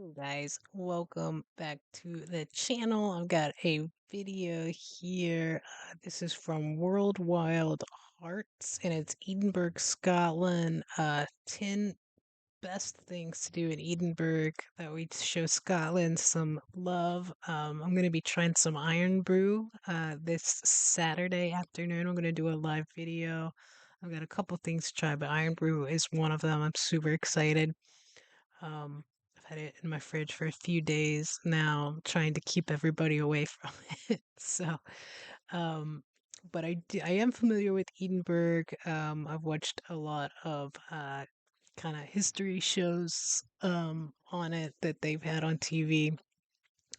Hey guys, welcome back to the channel. I've got a video here. This is from World Wild Hearts, and it's Edinburgh, Scotland. 10 best things to do in Edinburgh that we show Scotland some love. I'm going to be trying some iron brew this Saturday afternoon. I'm going to do a live video. I've got a couple things to try, but iron brew is one of them. I'm super excited. Um, I've had it in my fridge for a few days now. I'm trying to keep everybody away from it. Um, but I am familiar with Edinburgh. I've watched a lot of kind of history shows on it that they've had on TV.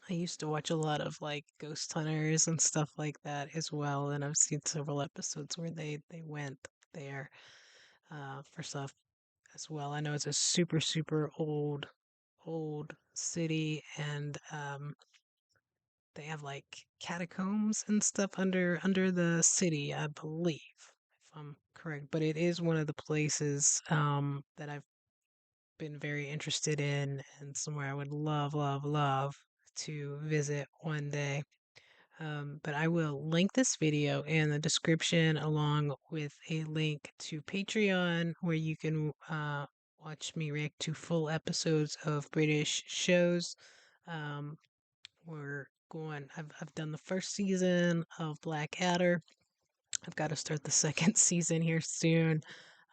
I used to watch a lot of like Ghost Hunters and stuff like that as well, and I've seen several episodes where they went there for stuff as well. I know it's a super old city, and they have like catacombs and stuff under the city, I believe, if I'm correct. But it is one of the places that I've been very interested in, and somewhere I would love to visit one day. But I will link this video in the description along with a link to Patreon where you can watch me react to full episodes of British shows. Um, I've done the first season of Blackadder. I've got to start the second season here soon.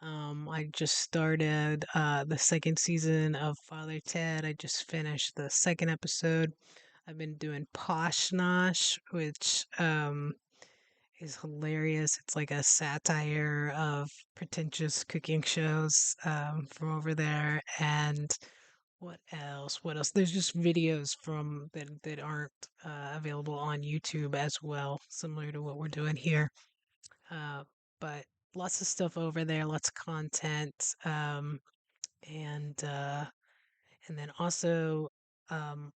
I just started the second season of Father Ted. I just finished the second episode. I've been doing Posh Nosh, which is hilarious. It's like a satire of pretentious cooking shows from over there. And what else? What else? There's just videos from that aren't available on YouTube as well, similar to what we're doing here. Uh, but lots of stuff over there, lots of content, and uh, and then also um,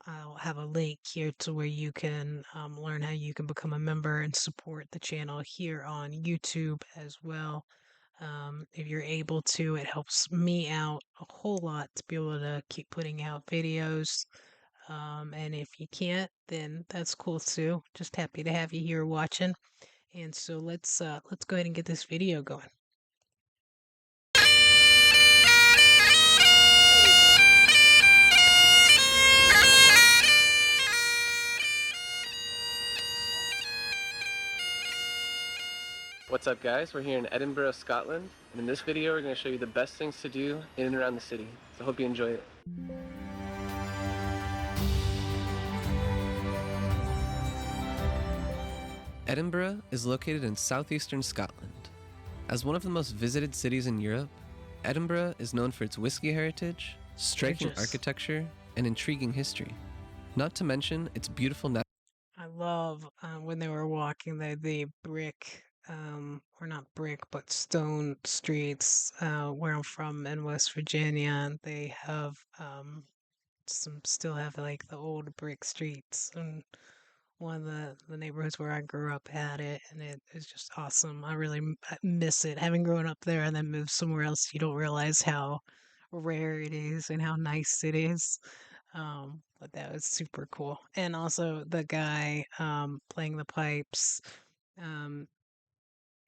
I'll have a link here to where you can learn how you can become a member and support the channel here on YouTube as well. If you're able to, it helps me out a whole lot to be able to keep putting out videos. And if you can't, then that's cool too. Just happy to have you here watching. And so let's go ahead and get this video going. What's up guys, we're here in Edinburgh, Scotland, and in this video we're going to show you the best things to do in and around the city, so hope you enjoy it. Edinburgh is located in southeastern Scotland. As one of the most visited cities in Europe, Edinburgh is known for its whiskey heritage, striking architecture, and intriguing history. Not to mention its beautiful I love when they were walking the brick, or not brick, but stone streets where I'm from in West Virginia. And they have some still have like the old brick streets, and one of the neighborhoods where I grew up had it, and it is just awesome. I really miss it. Having grown up there and then moved somewhere else, you don't realize how rare it is and how nice it is. But that was super cool. And also the guy playing the pipes. Um,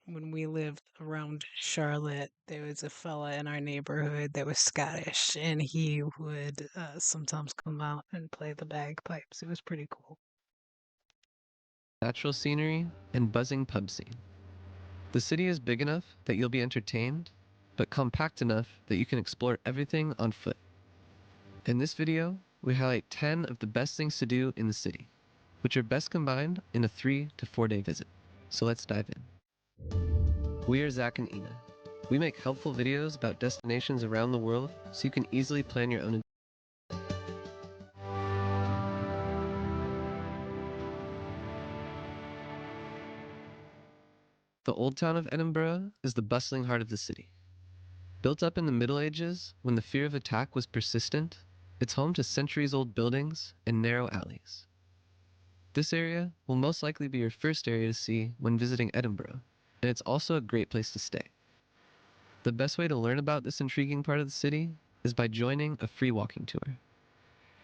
when we lived around Charlotte, there was a fella in our neighborhood that was Scottish, and he would sometimes come out and play the bagpipes. It was pretty cool. natural scenery and buzzing pub scene. The city is big enough that you'll be entertained, but compact enough that you can explore everything on foot. In this video, we highlight 10 of the best things to do in the city, which are best combined in a 3 to 4 day visit. So let's dive in. We are Zach and Ina. We make helpful videos about destinations around the world so you can easily plan your own. The Old Town of Edinburgh is the bustling heart of the city. Built up in the Middle Ages when the fear of attack was persistent, it's home to centuries-old buildings and narrow alleys. This area will most likely be your first area to see when visiting Edinburgh, and it's also a great place to stay. The best way to learn about this intriguing part of the city is by joining a free walking tour.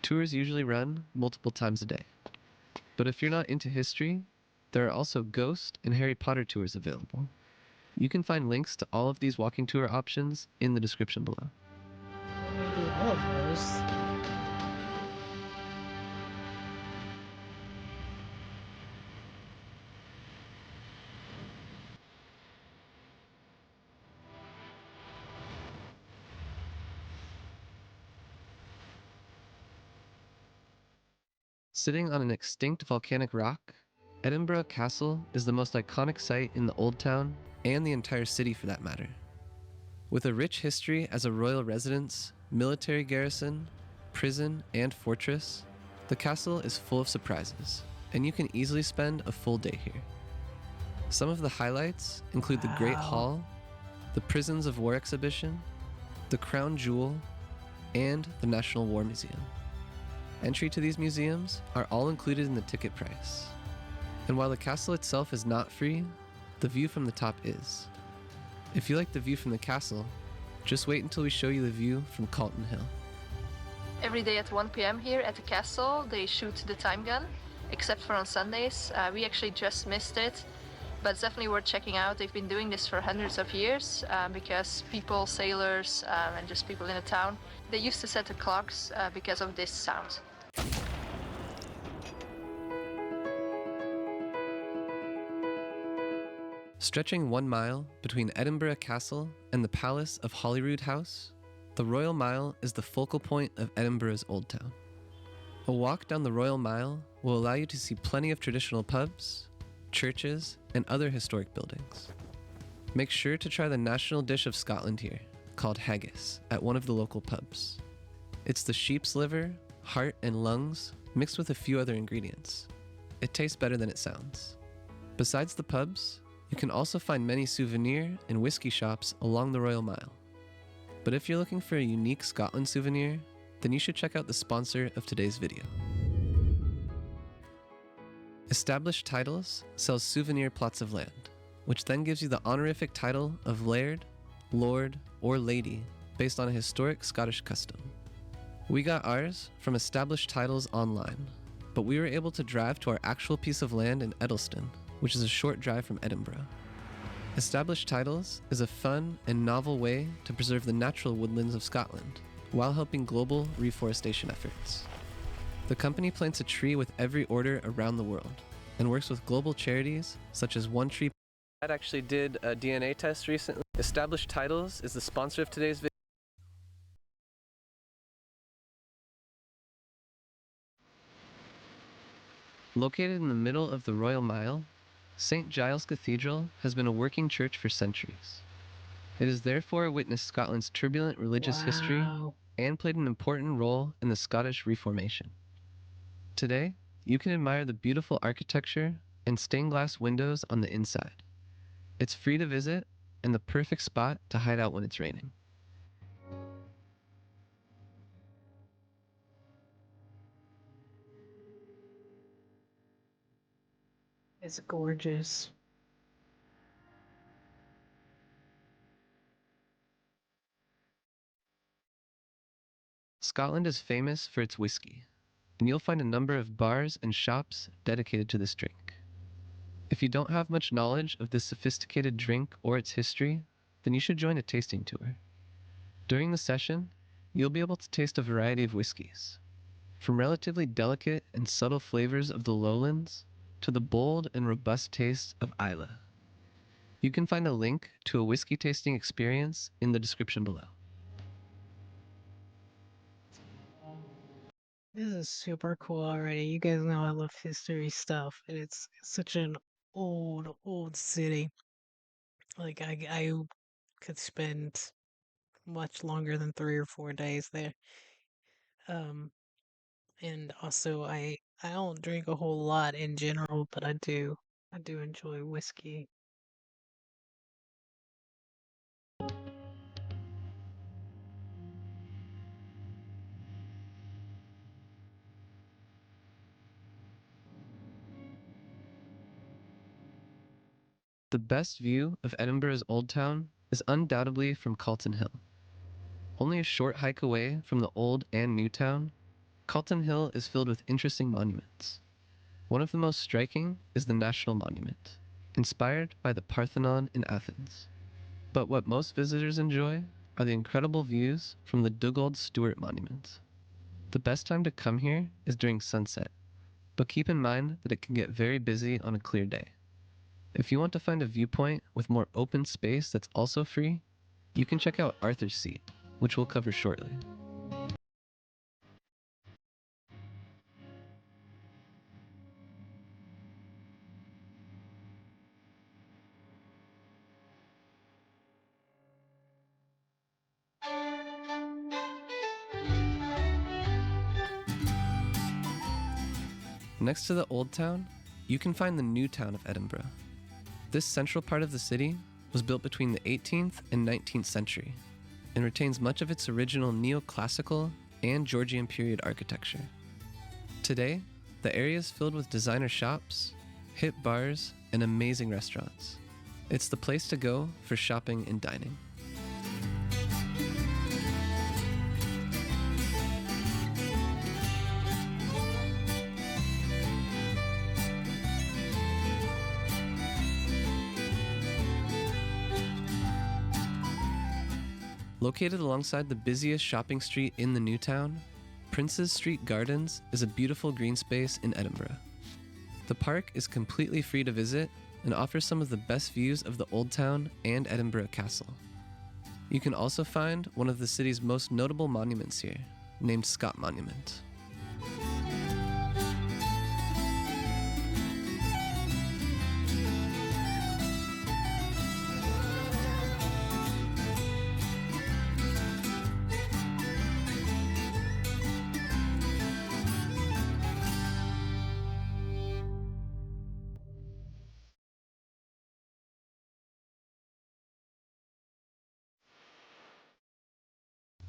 Tours usually run multiple times a day. But if you're not into history, there are also ghost and Harry Potter tours available. You can find links to all of these walking tour options in the description below. I'm gonna do all of those. Sitting on an extinct volcanic rock, Edinburgh Castle is the most iconic site in the Old Town and the entire city for that matter. With a rich history as a royal residence, military garrison, prison, and fortress, the castle is full of surprises, and you can easily spend a full day here. Some of the highlights include the Great Wow. Hall, the Prisons of War exhibition, the Crown Jewel, and the National War Museum. Entry to these museums are all included in the ticket price. And while the castle itself is not free, the view from the top is. If you like the view from the castle, just wait until we show you the view from Calton Hill. Every day at 1 p.m. here at the castle, they shoot the time gun, except for on Sundays. We actually just missed it, but it's definitely worth checking out. They've been doing this for hundreds of years because people, sailors, and just people in the town, they used to set the clocks because of this sound. Stretching 1 mile between Edinburgh Castle and the Palace of Holyrood House, the Royal Mile is the focal point of Edinburgh's Old Town. A walk down the Royal Mile will allow you to see plenty of traditional pubs, churches, and other historic buildings. Make sure to try the national dish of Scotland here, called haggis, at one of the local pubs. It's the sheep's liver, heart, and lungs mixed with a few other ingredients. It tastes better than it sounds. Besides the pubs, you can also find many souvenir and whiskey shops along the Royal Mile. But if you're looking for a unique Scotland souvenir, then you should check out the sponsor of today's video. Established Titles sells souvenir plots of land, which then gives you the honorific title of Laird, Lord, or Lady based on a historic Scottish custom. We got ours from Established Titles online, but we were able to drive to our actual piece of land in Edelston, which is a short drive from Edinburgh. Established Titles is a fun and novel way to preserve the natural woodlands of Scotland while helping global reforestation efforts. The company plants a tree with every order around the world and works with global charities such as One Tree. Dad actually did a DNA test recently. Established Titles is the sponsor of today's video. Located in the middle of the Royal Mile, St. Giles Cathedral has been a working church for centuries. It has therefore witnessed Scotland's turbulent religious history Wow. and played an important role in the Scottish Reformation. Today, you can admire the beautiful architecture and stained glass windows on the inside. It's free to visit and the perfect spot to hide out when it's raining. It's gorgeous. Scotland is famous for its whiskey, and you'll find a number of bars and shops dedicated to this drink. If you don't have much knowledge of this sophisticated drink or its history, then you should join a tasting tour. During the session, you'll be able to taste a variety of whiskeys, from relatively delicate and subtle flavors of the lowlands to the bold and robust taste of Islay. You can find a link to a whiskey tasting experience in the description below. This is super cool already. You guys know I love history stuff, and it's such an old city. Like I could spend much longer than 3 or 4 days there. Um, and also I don't drink a whole lot in general, but I do enjoy whiskey. The best view of Edinburgh's Old Town is undoubtedly from Calton Hill. Only a short hike away from the old and new town, Calton Hill is filled with interesting monuments. One of the most striking is the National Monument, inspired by the Parthenon in Athens. But what most visitors enjoy are the incredible views from the Dugald Stewart Monument. The best time to come here is during sunset, but keep in mind that it can get very busy on a clear day. If you want to find a viewpoint with more open space that's also free, you can check out Arthur's Seat, which we'll cover shortly. Next to the Old Town, you can find the New Town of Edinburgh. This central part of the city was built between the 18th and 19th century and retains much of its original neoclassical and Georgian period architecture. Today, the area is filled with designer shops, hip bars, and amazing restaurants. It's the place to go for shopping and dining. Located alongside the busiest shopping street in the new town, Princes Street Gardens is a beautiful green space in Edinburgh. The park is completely free to visit and offers some of the best views of the Old Town and Edinburgh Castle. You can also find one of the city's most notable monuments here, named Scott Monument.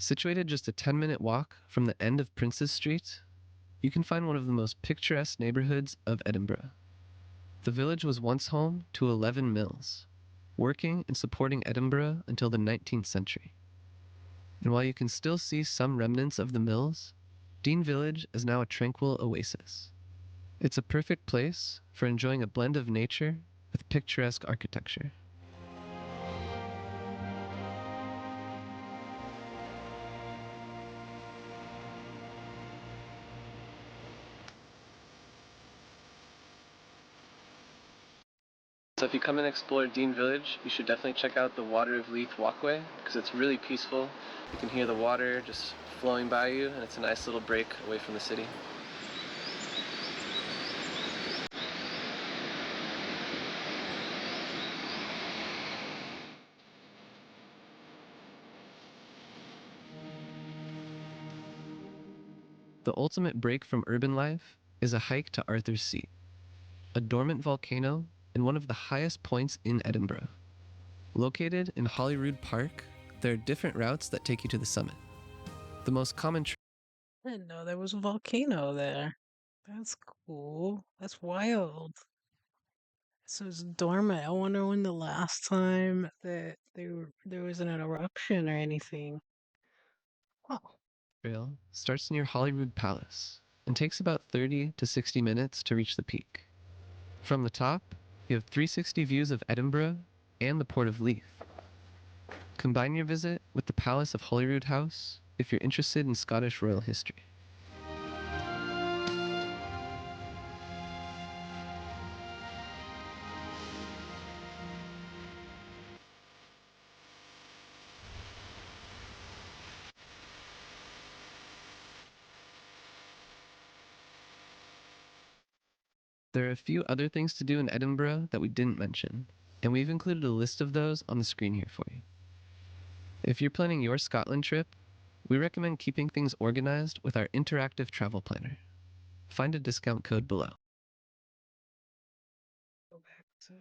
Situated just a 10-minute walk from the end of Princes Street, you can find one of the most picturesque neighborhoods of Edinburgh. The village was once home to 11 mills, working and supporting Edinburgh until the 19th century. And while you can still see some remnants of the mills, Dean Village is now a tranquil oasis. It's a perfect place for enjoying a blend of nature with picturesque architecture. So if you come and explore Dean Village, you should definitely check out the Water of Leith walkway because it's really peaceful. You can hear the water just flowing by you, and it's a nice little break away from the city. The ultimate break from urban life is a hike to Arthur's Seat, a dormant volcano and one of the highest points in Edinburgh. Located in Holyrood Park, there are different routes that take you to the summit. The most common I didn't know there was a volcano there. That's cool. That's wild. So it's dormant. I wonder when the last time that there was an eruption or anything. Oh, trail starts near Holyrood Palace and takes about 30 to 60 minutes to reach the peak. From the top, you have 360 views of Edinburgh and the Port of Leith. Combine your visit with the Palace of Holyrood House if you're interested in Scottish royal history. There are a few other things to do in Edinburgh that we didn't mention, and we've included a list of those on the screen here for you. If you're planning your Scotland trip, we recommend keeping things organized with our interactive travel planner. Find a discount code below. go back to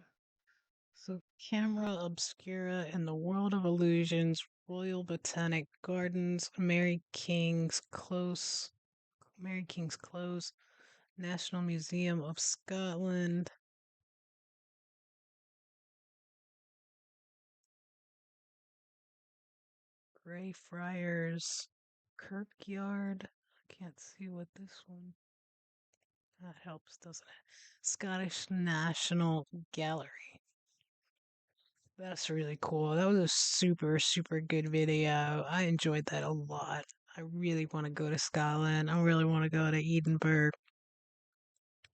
so Camera Obscura in the World of Illusions, Royal Botanic Gardens, Mary King's Close, National Museum of Scotland. Greyfriars Kirkyard. I can't see what this one. That helps, doesn't it? Scottish National Gallery. That's really cool. That was a super, super good video. I enjoyed that a lot. I really want to go to Scotland. I really want to go to Edinburgh.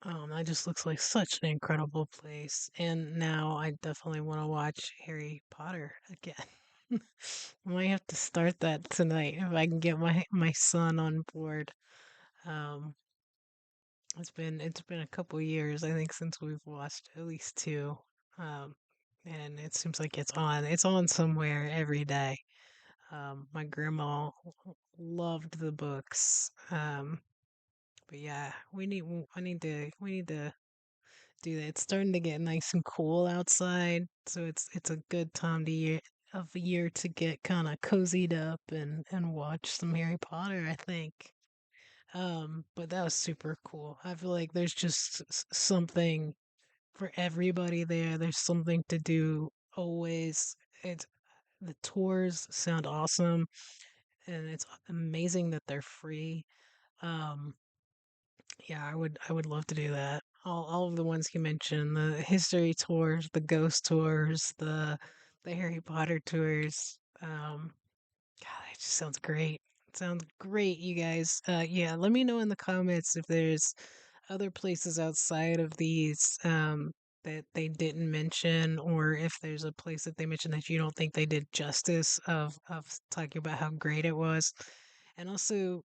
That just looks like such an incredible place. And now I definitely want to watch Harry Potter again. I might have to start that tonight if I can get my son on board. Um, it's been a couple years, I think, since we've watched at least two. Um, and it seems like it's on somewhere every day. My grandma loved the books. But yeah, we need to do that. It's starting to get nice and cool outside, so it's a good time of year to get kind of cozied up and watch some Harry Potter, I think. But that was super cool. I feel like there's just something for everybody there. There's something to do always. It's the tours sound awesome, and it's amazing that they're free. Um, yeah, I would love to do that. All of the ones you mentioned, the history tours, the ghost tours, the Harry Potter tours. God, it just sounds great. It sounds great, you guys. Yeah, let me know in the comments if there's other places outside of these that they didn't mention, or if there's a place that they mentioned that you don't think they did justice of talking about how great it was. And also,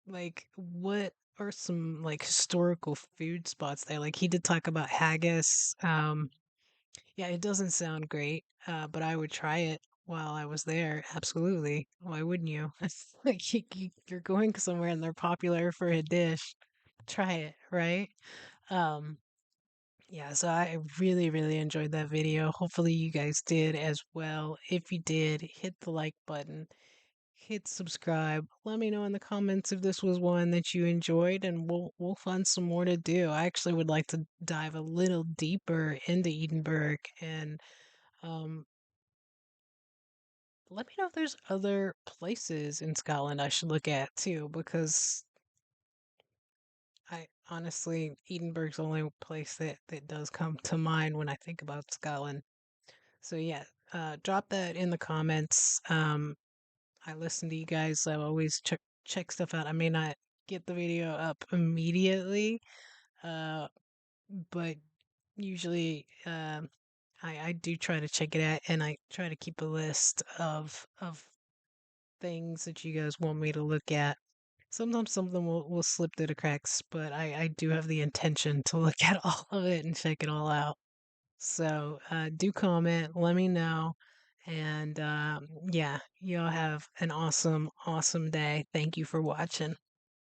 like, what are some like historical food spots there? Like he did talk about haggis. Yeah, it doesn't sound great, but I would try it while I was there. Absolutely. Why wouldn't you? It's like you're going somewhere and they're popular for a dish. Try it, right? Um, yeah, so I really, really enjoyed that video. Hopefully you guys did as well. If you did, hit the like button, hit subscribe. Let me know in the comments if this was one that you enjoyed, and we'll find some more to do. I actually would like to dive a little deeper into Edinburgh and um let me know if there's other places in Scotland I should look at too, because I honestly Edinburgh's the only place that does come to mind when I think about Scotland. So yeah, drop that in the comments. I listen to you guys. I always check stuff out. I may not get the video up immediately, uh, but usually I do try to check it out, and I try to keep a list of things that you guys want me to look at. Sometimes something will slip through the cracks, but I do have the intention to look at all of it and check it all out. So do comment, let me know. And yeah, y'all have an awesome, awesome day. Thank you for watching.